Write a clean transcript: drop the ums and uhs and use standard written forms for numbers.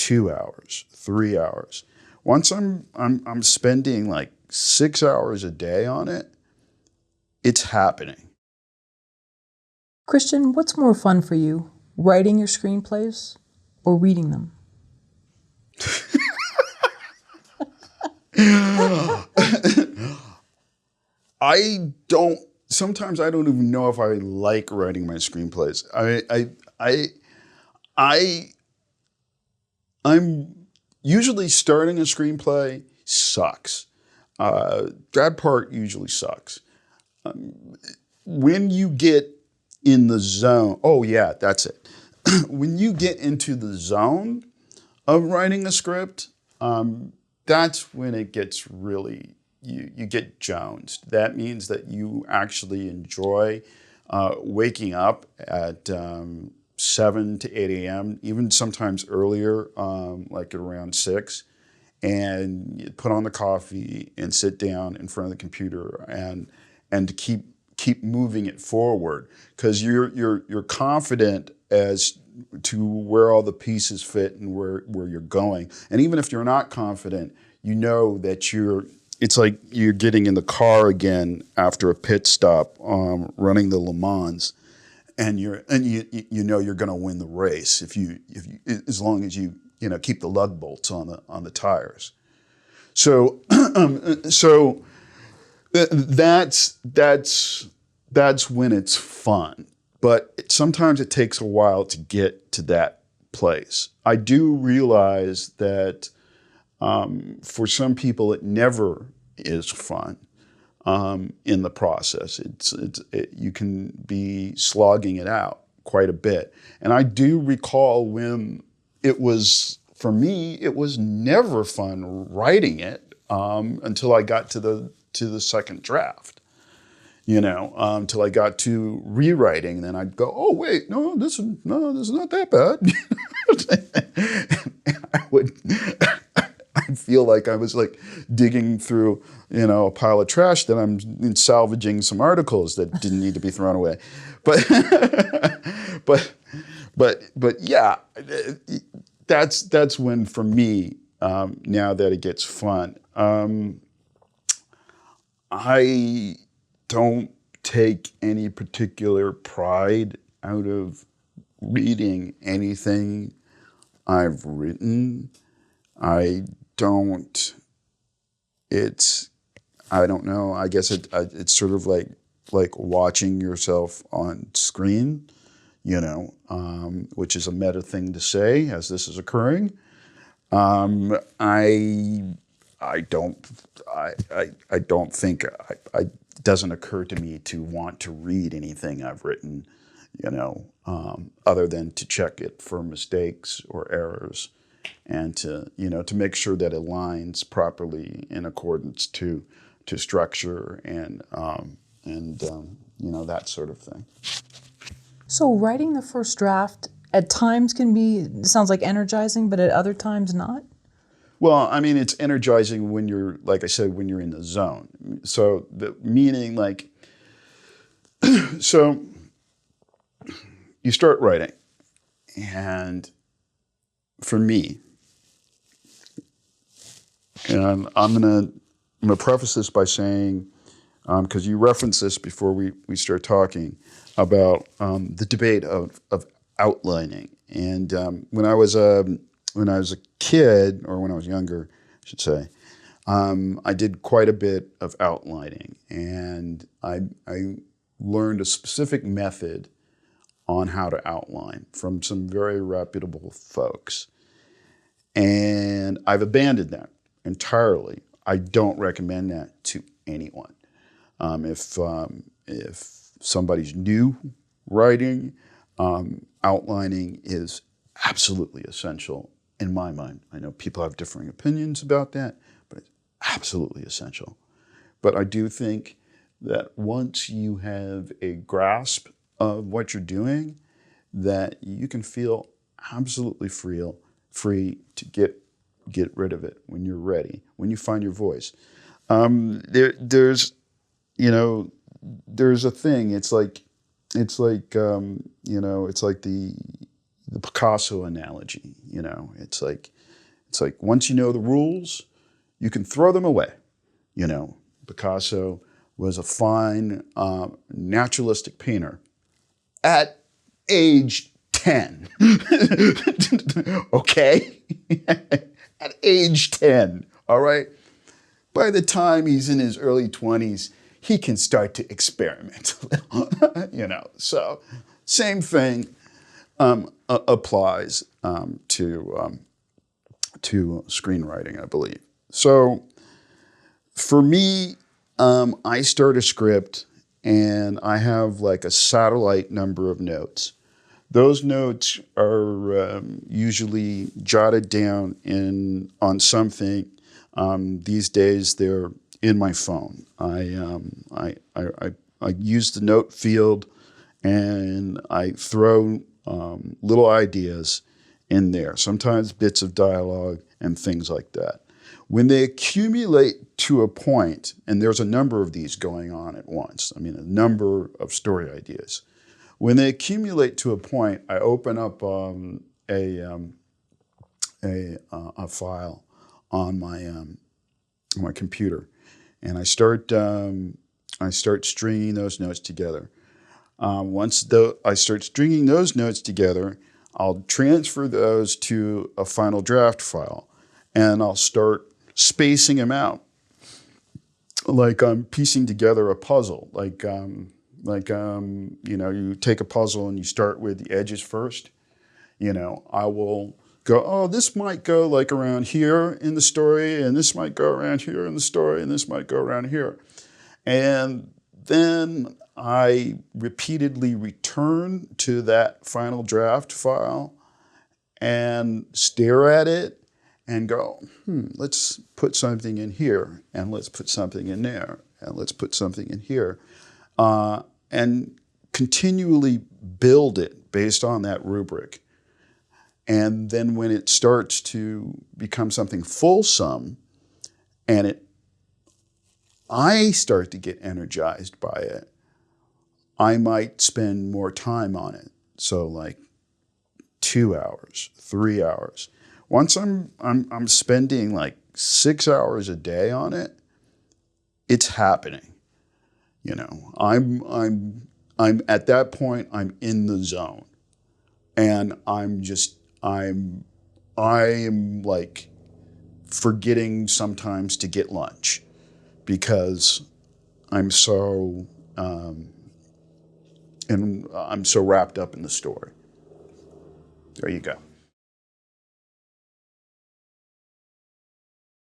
2 hours, 3 hours. Once I'm spending like 6 hours a day on it, it's happening. Christian, what's more fun for you, writing your screenplays or reading them? Sometimes I don't even know if I like writing my screenplays. I'm usually starting a screenplay sucks. That part usually sucks. When you get in the zone, oh yeah, that's it. When you get into the zone of writing a script, that's when it gets really, you get jonesed. That means that you actually enjoy waking up at 7 to 8 a.m., even sometimes earlier, like at around 6, and you put on the coffee and sit down in front of the computer and to keep moving it forward, because you're confident as to where all the pieces fit and where you're going. And even if you're not confident, you know that it's like you're getting in the car again after a pit stop, running the Le Mans, and you know you're going to win the race if you as long as you keep the lug bolts on the tires. So so that's when it's fun. But sometimes it takes a while to get to that place. I do realize that for some people it never is fun in the process. You can be slogging it out quite a bit. And I do recall when for me, it was never fun writing it until I got to the second draft. Until I got to rewriting, then I'd go, oh wait, no, this is not that bad. I'd feel like I was like digging through, a pile of trash that I'm salvaging some articles that didn't need to be thrown away. But yeah, that's when for me, now that it gets fun. I don't take any particular pride out of reading anything I've written. I don't know. I guess it's sort of like watching yourself on screen, which is a meta thing to say as this is occurring. It doesn't occur to me to want to read anything I've written, other than to check it for mistakes or errors, and to make sure that it aligns properly in accordance to structure and that sort of thing. So writing the first draft at times sounds like energizing, but at other times not? Well, I mean, it's energizing when you're, like I said, when you're in the zone. So meaning so you start writing, and for me, and I'm gonna preface this by saying, because you referenced this before we start talking about the debate of outlining, and when I was a kid, or when I was younger, I should say, I did quite a bit of outlining, and I learned a specific method on how to outline from some very reputable folks. And I've abandoned that entirely. I don't recommend that to anyone. If somebody's new writing, outlining is absolutely essential in my mind. I know people have differing opinions about that, but it's absolutely essential. But I do think that once you have a grasp of what you're doing, that you can feel absolutely free to get rid of it when you're ready, when you find your voice. There's a thing. It's like the the Picasso analogy. You know, it's like once you know the rules, you can throw them away. You know, Picasso was a fine naturalistic painter at age 10. Okay? At age 10, all right? By the time he's in his early 20s, he can start to experiment a little, you know. So same thing applies to screenwriting, I believe. So for me, I start a script and I have like a satellite number of notes. Those notes are usually jotted down on something. These days, they're in my phone. I use the note field, and I throw little ideas in there. Sometimes bits of dialogue and things like that. When they accumulate to a point, and there's a number of these going on at once. I mean, a number of story ideas. When they accumulate to a point, I open up a file on my computer, and I start stringing those notes together. Once I start stringing those notes together, I'll transfer those to a final draft file, and I'll start spacing them out, like I'm piecing together a puzzle, you know, you take a puzzle and you start with the edges first. You know, I will go, oh, this might go like around here in the story, and this might go around here in the story, and this might go around here. And then I repeatedly return to that final draft file and stare at it and go, let's put something in here, and let's put something in there, and let's put something in here. And continually build it based on that rubric. And then when it starts to become something fulsome, and I start to get energized by it, I might spend more time on it. So like 2 hours, 3 hours. Once I'm spending like 6 hours a day on it, it's happening. You know, I'm at that point, I'm in the zone, and I am like forgetting sometimes to get lunch because I'm so wrapped up in the story. There you go.